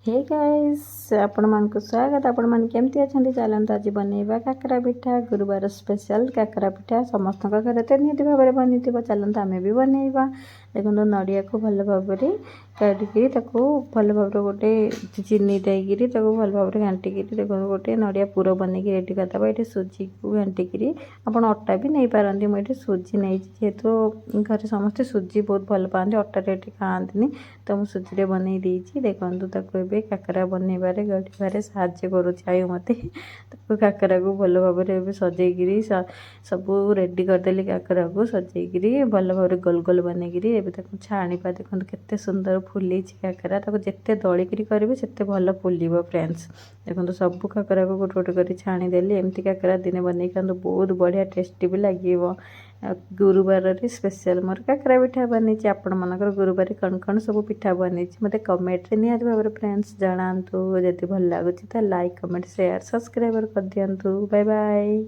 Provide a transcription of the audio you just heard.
Hey guys आपण मान को स्वागत। आपण मान केमती अच्छा चलते आज बनइबा काकरा पिठा। गुरुवार स्पेशल काकरा पिठा समस्त घर तो निहत भाव में बनी चलते आम भी बनइबा। देखो नड़िया को भल भाव काटिकी भल भाव गोटे चीनी देकर भल भाव घाटिकी देखो गोटे नड़िया पूर बनई रेडी करदे। ये सुजी को घाटिकी आप अटा भी नहीं पारती। मुझे सुजी नहीं जेहेतु घर समस्ते सुजी बहुत भल पाते अटा रेट खाती तो मुझे सुजी बनई देती। देखो ए काकरा बनइबारे गढ़िबारे साहाय्य करुच्छे मत काकरा को भल भाव में सजेकरी सब रेडी करदेली। काकरा को सजेकरी भल भाव गोल गोल बनईकरी छाणीपा देखो केते सुंदर फुली काकरा जिते दलिकी करेंगे से भल फुल फ्रेंड्स। देखो सब काकरा को गोटे गोटे कर छाणीदेली। एमती काकरा दिने बनई खाते बहुत बढ़िया टेस्टी भी लगे। गुरुवार स्पेशल मोर काकरा पिठा बनी। आपण मानकर गुरुवार कौन कौन सब पिठा बनी मत कमेंट निहत भाव में फ्रेंड्स जनातु। जदि भल लगुच तो लाइक कमेंट शेयर सब्सक्राइब कर दिंतु। Bye bye.